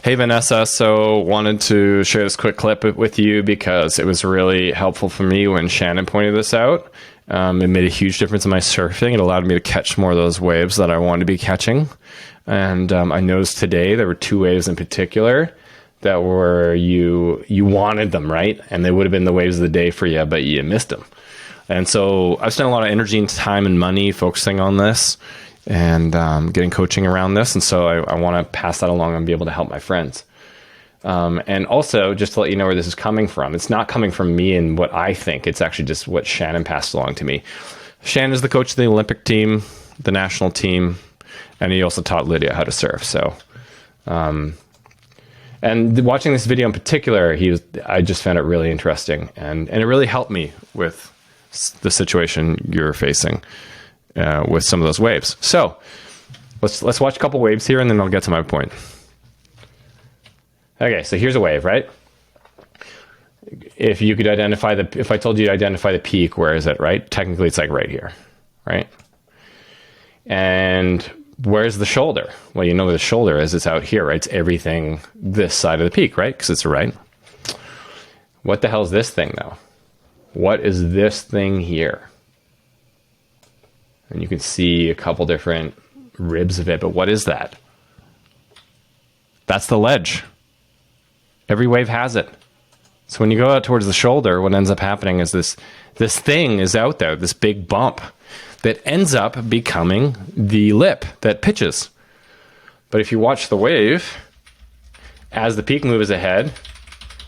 Hey Vanessa, so wanted to share this quick clip with you because it was really helpful for me when Shannon pointed this out. It made a huge difference in my surfing. It allowed me to catch more of those waves that I wanted to be catching. And I noticed today there were two waves in particular that were you wanted them, right? And they would have been the waves of the day for you, but you missed them. And so I've spent a lot of energy and time and money focusing on this and getting coaching around this. And so I want to pass that along and be able to help my friends. And also, just to let you know where this is coming from, it's not coming from me and what I think. It's actually just what Shannon passed along to me. Shannon is the coach of the Olympic team, the national team, and he also taught Lydia how to surf. So, and watching this video in particular, I just found it really interesting. And it really helped me with the situation you're facing with some of those waves. So let's watch a couple waves here and then I'll get to my point. Okay, so here's a wave, right? If you could identify if I told you to identify the peak, where is it, right? Technically it's like right here, right? And where's the shoulder? Well, you know where the shoulder is, it's out here, right? It's everything this side of the peak, right? Because it's right. What the hell is this thing though? What is this thing here? And you can see a couple different ribs of it, but what is that? That's the ledge. Every wave has it. So when you go out towards the shoulder, what ends up happening is this thing is out there, this big bump that ends up becoming the lip that pitches. But if you watch the wave, as the peak moves ahead,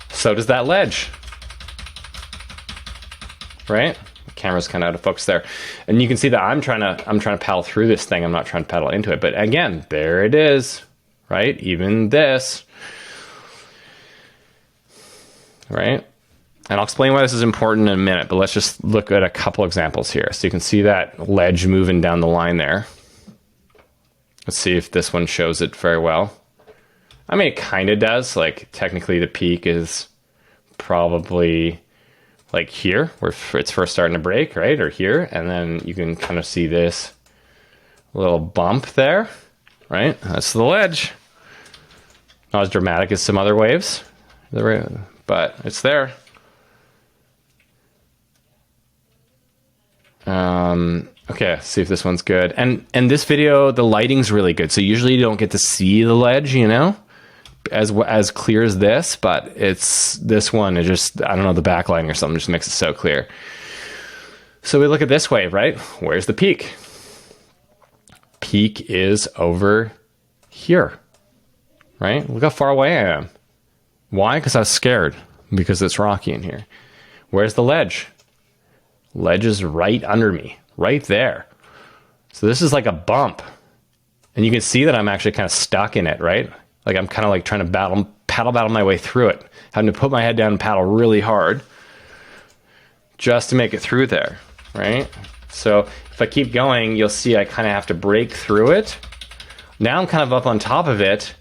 so does that ledge. Right? The camera's kind of out of focus there. And you can see that I'm trying to paddle through this thing. I'm not trying to paddle into it. But again, there it is, right? Even this, right? And I'll explain why this is important in a minute, but let's just look at a couple examples here. So you can see that ledge moving down the line there. Let's see if this one shows it very well. I mean, it kind of does. Like, technically the peak is probably like here, where it's first starting to break, right? Or here, and then you can kind of see this little bump there, right? That's the ledge. Not as dramatic as some other waves, but it's there. Okay, let's see if this one's good. And this video, the lighting's really good. So usually you don't get to see the ledge, you know, as clear as this, but this one, it just, I don't know, the backlighting or something just makes it so clear. So we look at this wave, right? Where's the peak? Peak is over here, right? Look how far away I am. Why? Because I was scared, because it's rocky in here. Where's the ledge? Ledge is right under me, right there. So this is like a bump. And you can see that I'm actually kind of stuck in it, right? Like I'm kind of like trying to paddle battle my way through it. Having to put my head down and paddle really hard just to make it through there, right? So if I keep going, you'll see I kind of have to break through it. Now I'm kind of up on top of it.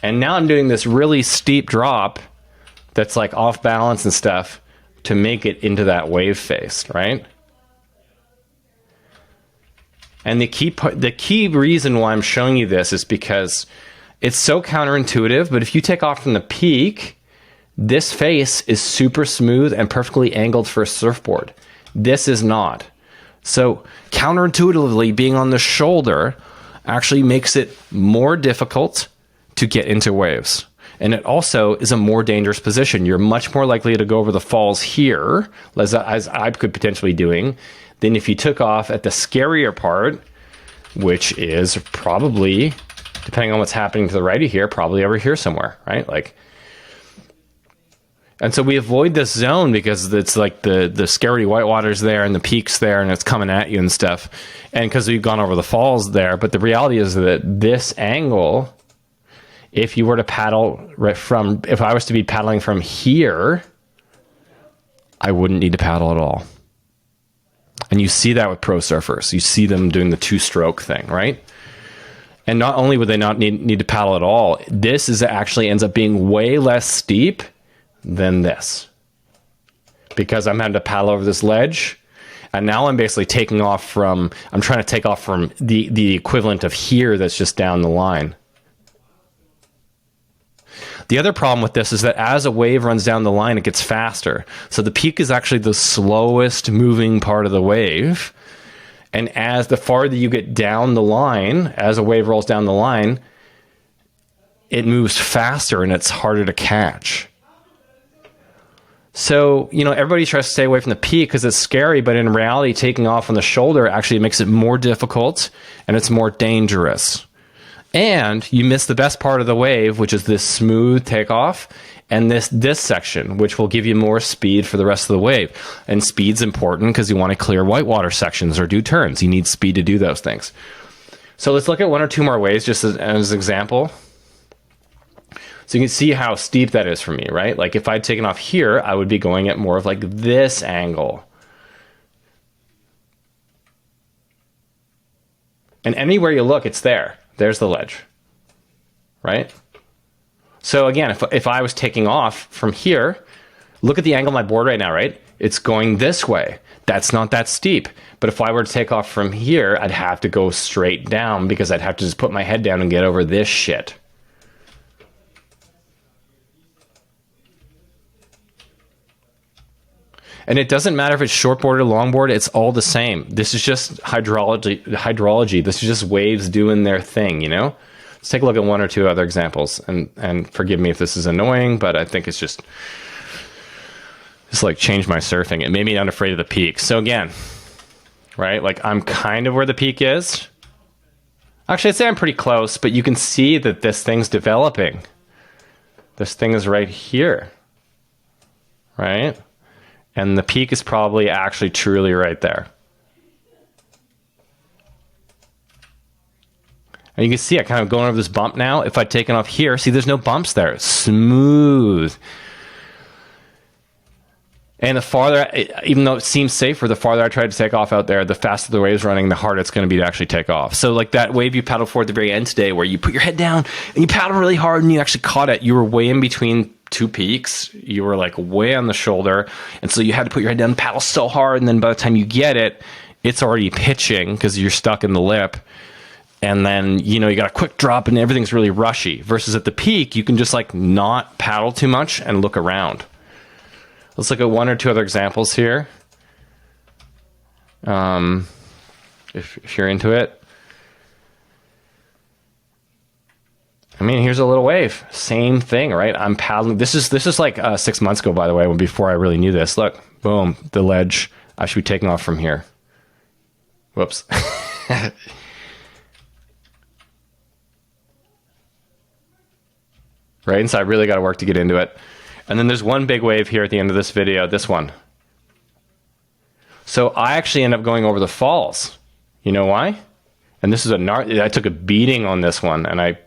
And now I'm doing this really steep drop that's like off balance and stuff to make it into that wave face, right? And the key reason why I'm showing you this is because it's so counterintuitive, but if you take off from the peak, this face is super smooth and perfectly angled for a surfboard. This is not. So counterintuitively, being on the shoulder actually makes it more difficult to get into waves. And it also is a more dangerous position. You're much more likely to go over the falls here, as I could potentially be doing, than if you took off at the scarier part, which is probably, depending on what's happening to the right of here, probably over here somewhere, right? Like, and so we avoid this zone because it's like the scary whitewater's there and the peak's there and it's coming at you and stuff. And because we've gone over the falls there, but the reality is that this angle, if you were to paddle if I was to be paddling from here, I wouldn't need to paddle at all. And you see that with pro surfers. You see them doing the two-stroke thing, right? And not only would they not need to paddle at all, this is actually ends up being way less steep than this. Because I'm having to paddle over this ledge, and now I'm basically I'm trying to take off from the equivalent of here that's just down the line. The other problem with this is that as a wave runs down the line, it gets faster. So the peak is actually the slowest moving part of the wave. And as the farther you get down the line, as a wave rolls down the line, it moves faster and it's harder to catch. So, everybody tries to stay away from the peak because it's scary, but in reality, taking off on the shoulder actually makes it more difficult and it's more dangerous. And you miss the best part of the wave, which is this smooth takeoff, and this section, which will give you more speed for the rest of the wave. And speed's important because you want to clear whitewater sections or do turns. You need speed to do those things. So let's look at one or two more ways just as an example. So you can see how steep that is for me, right? Like if I'd taken off here, I would be going at more of like this angle. And anywhere you look, it's there. There's the ledge, right? So again, if I was taking off from here, look at the angle of my board right now, right? It's going this way. That's not that steep. But if I were to take off from here, I'd have to go straight down because I'd have to just put my head down and get over this shit. And it doesn't matter if it's shortboard or longboard, it's all the same. This is just hydrology. This is just waves doing their thing, Let's take a look at one or two other examples. And forgive me if this is annoying, but I think it's just like changed my surfing. It made me unafraid of the peak. So again, right, like I'm kind of where the peak is. Actually, I'd say I'm pretty close, but you can see that this thing's developing. This thing is right here, right? And the peak is probably actually truly right there. And you can see I kind of going over this bump now. If I'd taken off here, see there's no bumps there. It's smooth. And the farther, even though it seems safer, the farther I tried to take off out there, the faster the wave's running, the harder it's going to be to actually take off. So like that wave you paddled for at the very end today where you put your head down and you paddle really hard and you actually caught it. You were way in between two peaks. You were like way on the shoulder. And so you had to put your head down and paddle so hard. And then by the time you get it, it's already pitching because you're stuck in the lip. And then, you got a quick drop and everything's really rushy. Versus at the peak, you can just like not paddle too much and look around. Let's look at one or two other examples here. If you're into it. I mean, here's a little wave. Same thing, right? I'm paddling. This is like 6 months ago, by the way, when before I really knew this. Look, boom, the ledge. I should be taking off from here. Whoops. Right? And so I really got to work to get into it. And then there's one big wave here at the end of this video, this one. So I actually end up going over the falls. You know why? And this is I took a beating on this one and I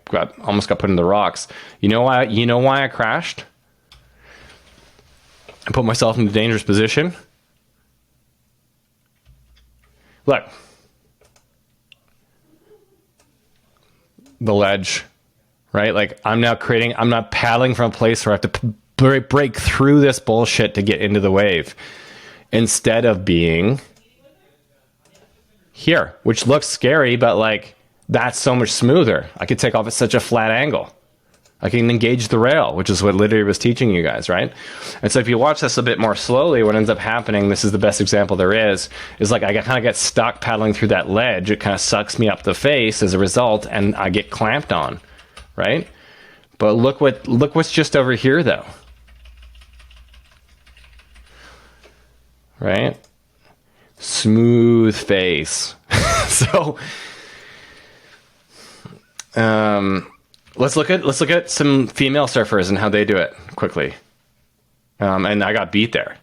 almost got put in the rocks. You know why I crashed? I put myself in a dangerous position. Look. The ledge, right? Like I'm not paddling from a place where I have to break through this bullshit to get into the wave instead of being here, which looks scary, but like that's so much smoother. I could take off at such a flat angle. I can engage the rail, which is what Lydia was teaching you guys, right? And so if you watch this a bit more slowly, what ends up happening, this is the best example there is like I kind of get stuck paddling through that ledge. It kind of sucks me up the face as a result, and I get clamped on, right? But look what's just over here, though. Right? Smooth face. So, let's look at some female surfers and how they do it quickly. And I got beat there.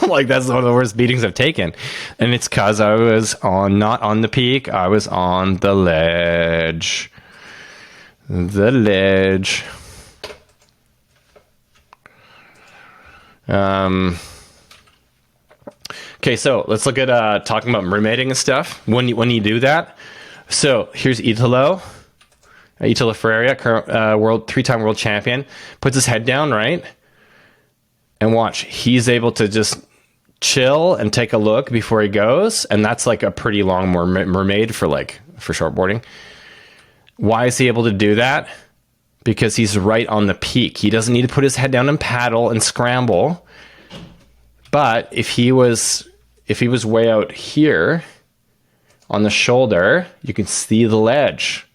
Like that's one of the worst beatings I've taken, and it's because I was not on the peak. I was on the ledge. The ledge. Okay, so let's look at talking about mermaiding and stuff. When you do that, so here's Italo Ferreira, current three-time world champion, puts his head down, right? And watch, he's able to just chill and take a look before he goes, and that's like a pretty long mermaid for shortboarding. Why is he able to do that? because he's right on the peak. He doesn't need to put his head down and paddle and scramble. But if he was way out here on the shoulder, you can see the ledge.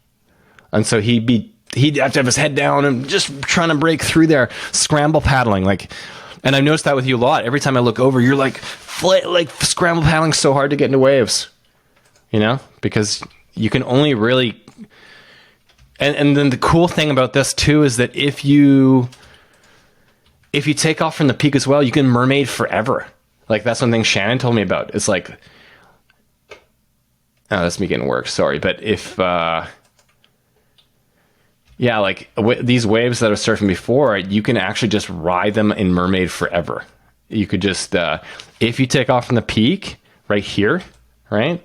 And so he'd have to have his head down and just trying to break through there, scramble paddling. And I've noticed that with you a lot. Every time I look over, you're like scramble paddling so hard to get into waves, because you can only really, and then the cool thing about this too is that if you take off from the peak as well, you can mermaid forever. That's one thing Shannon told me about. It's like, oh, that's me getting work. Sorry. But if, these waves that I was surfing before, you can actually just ride them in mermaid forever. You could just, if you take off from the peak right here, right?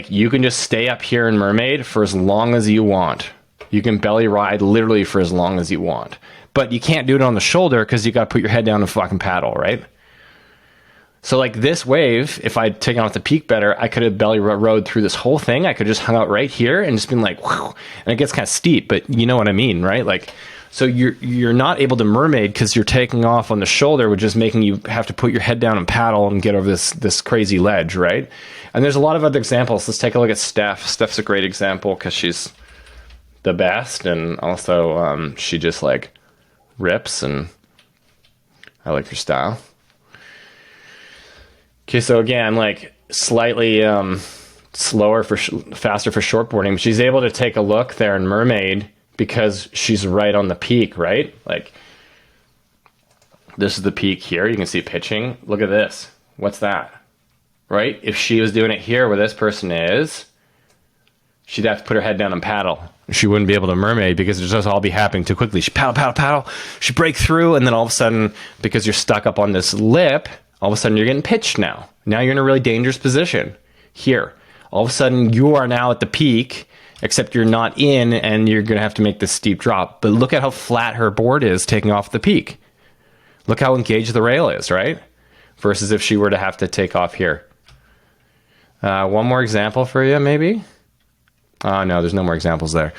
You can just stay up here in mermaid for as long as you want. You can belly ride literally for as long as you want. But you can't do it on the shoulder because you got to put your head down and fucking paddle, right? So this wave, if I'd taken off the peak better, I could have belly rode through this whole thing. I could just hung out right here and just been whew, and it gets kind of steep, but you know what I mean, right? So you're not able to mermaid because you're taking off on the shoulder, which is making you have to put your head down and paddle and get over this crazy ledge, right? And there's a lot of other examples. Let's take a look at Steph. Steph's a great example because she's the best, and also she just rips, and I like her style. Okay, so again, slightly slower faster for shortboarding, but she's able to take a look there in mermaid because she's right on the peak, right? This is the peak here. You can see pitching. Look at this. What's that? Right? If she was doing it here where this person is, she'd have to put her head down and paddle. She wouldn't be able to mermaid because it would just all be happening too quickly. She paddle. She break through, and then all of a sudden, because you're stuck up on this lip, all of a sudden you're getting pitched now. Now you're in a really dangerous position. Here. All of a sudden you are now at the peak, except you're not in, and you're going to have to make this steep drop. But look at how flat her board is taking off the peak. Look how engaged the rail is, right? Versus if she were to have to take off here. One more example for you, maybe? No, there's no more examples there.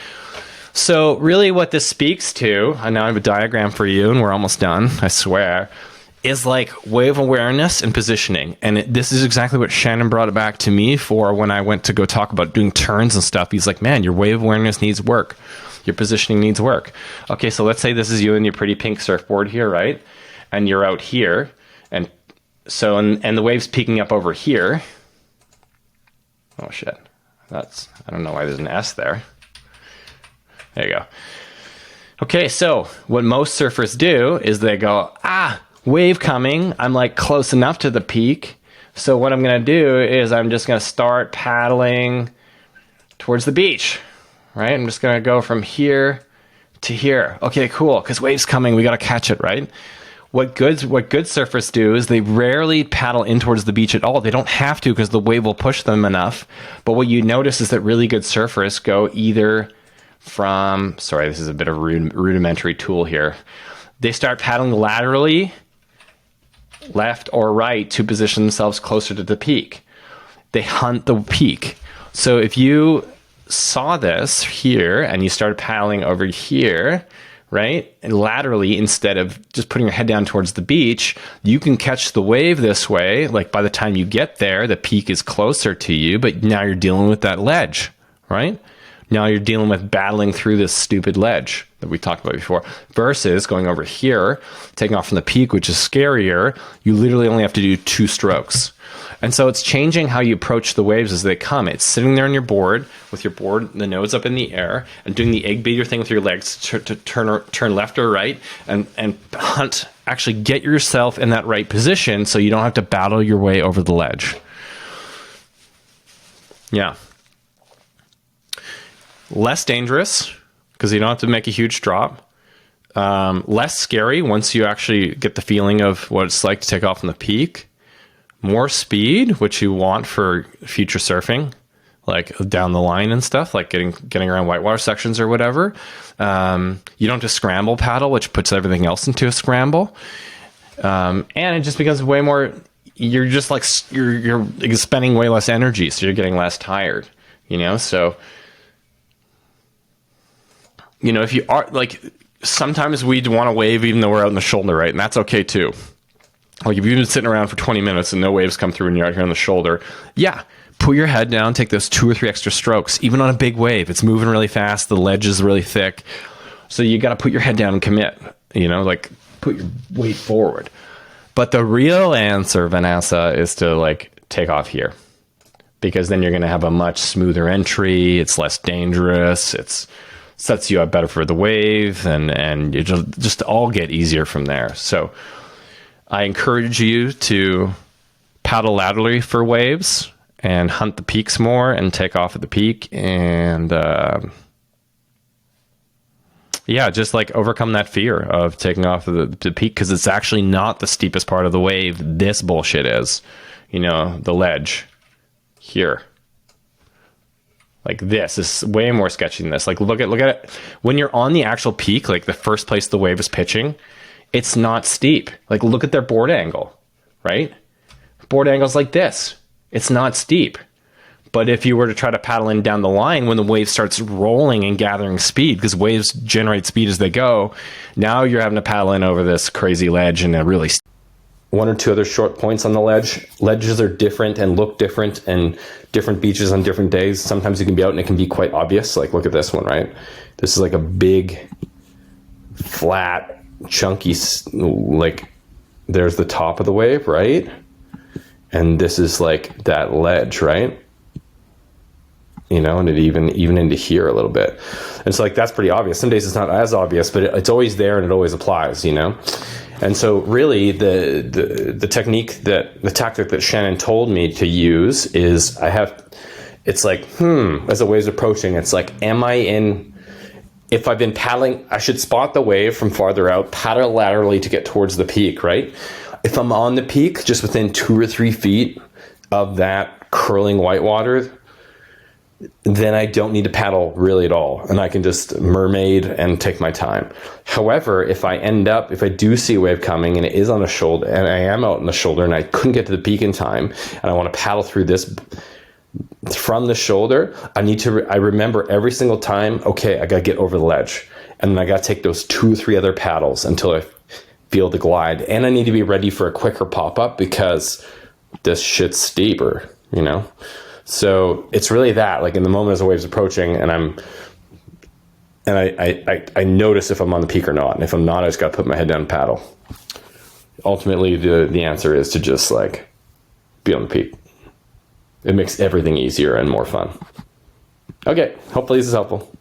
So really what this speaks to, I now have a diagram for you, and we're almost done, I swear, is wave awareness and positioning. And this is exactly what Shannon brought it back to me for when I went to go talk about doing turns and stuff. He's like, man, your wave awareness needs work. Your positioning needs work. Okay, so let's say this is you and your pretty pink surfboard here, right? And you're out here. And so, and the wave's peaking up over here. Oh, shit. I don't know why there's an S there. There you go. Okay, so what most surfers do is they go, wave coming. I'm close enough to the peak. So what I'm going to do is I'm just going to start paddling towards the beach, right? I'm just going to go from here to here. Okay, cool. Because wave's coming. We got to catch it, right? What good surfers do is they rarely paddle in towards the beach at all. They don't have to because the wave will push them enough. But what you notice is that really good surfers go either from, sorry, this is a bit of a rudimentary tool here. They start paddling laterally, left or right, to position themselves closer to the peak. They hunt the peak. So if you saw this here and you started paddling over here, right, and laterally instead of just putting your head down towards the beach, you can catch the wave this way. By the time you get there, the peak is closer to you, but now you're dealing with that ledge, right? Now you're dealing with battling through this stupid ledge that we talked about before, versus going over here, taking off from the peak, which is scarier. You literally only have to do 2 strokes. And so it's changing how you approach the waves as they come. It's sitting there on your board with your board, the nose up in the air, and doing the egg beater thing with your legs to turn left or right and hunt. Actually get yourself in that right position so you don't have to battle your way over the ledge. Yeah. Less dangerous because you don't have to make a huge drop. Less scary once you actually get the feeling of what it's like to take off on the peak. More speed, which you want for future surfing, down the line and stuff, getting around whitewater sections or whatever. You don't have to scramble paddle, which puts everything else into a scramble. And it just becomes way more, you're just you're spending way less energy, so you're getting less tired, so you know, if you are like, sometimes we want to wave even though we're out in the shoulder, right? And that's okay too. Like if you've been sitting around for 20 minutes and no waves come through and you're out here on the shoulder, yeah, put your head down, take those 2 or 3 extra strokes. Even on a big wave, it's moving really fast, the ledge is really thick. So you got to put your head down and commit, you know, like put your weight forward. But the real answer, Vanessa, is to like take off here, because then you're going to have a much smoother entry. It's less dangerous. It's sets you up better for the wave, and you just all get easier from there. So I encourage you to paddle laterally for waves and hunt the peaks more and take off at the peak. And yeah, just like overcome that fear of taking off of the peak, because it's actually not the steepest part of the wave. This bullshit is, you know, the ledge here. Like this is way more sketchy than this. Like look at it. When you're on the actual peak, like the first place the wave is pitching, it's not steep. Like look at their board angle, right? Board angle's like this. It's not steep. But if you were to try to paddle in down the line when the wave starts rolling and gathering speed, because waves generate speed as they go, now you're having to paddle in over this crazy ledge and a really... One or two other short points on the ledge. Ledges are different and look different, and different beaches on different days. Sometimes you can be out and it can be quite obvious. Like look at this one, right? This is like a big, flat, chunky, like there's the top of the wave, right? And this is like that ledge, right? You know, and it even into here a little bit. And so like that's pretty obvious. Some days it's not as obvious, but it's always there and it always applies, you know? And so really the tactic that Shannon told me to use is it's like, as the wave's approaching, it's like, if I've been paddling, I should spot the wave from farther out, paddle laterally to get towards the peak, right? If I'm on the peak, just within 2 or 3 feet of that curling whitewater, then I don't need to paddle really at all. And I can just mermaid and take my time. However, if I do see a wave coming and it is on a shoulder, and I am out on the shoulder and I couldn't get to the peak in time, and I want to paddle through this from the shoulder, I remember every single time, okay, I got to get over the ledge. And then I got to take those 2 or 3 other paddles until I feel the glide. And I need to be ready for a quicker pop-up because this shit's steeper, you know? So it's really that, like in the moment as the wave's approaching, and I notice if I'm on the peak or not. And if I'm not, I just got to put my head down and paddle. Ultimately, the answer is to just like be on the peak. It makes everything easier and more fun. Okay, hopefully this is helpful.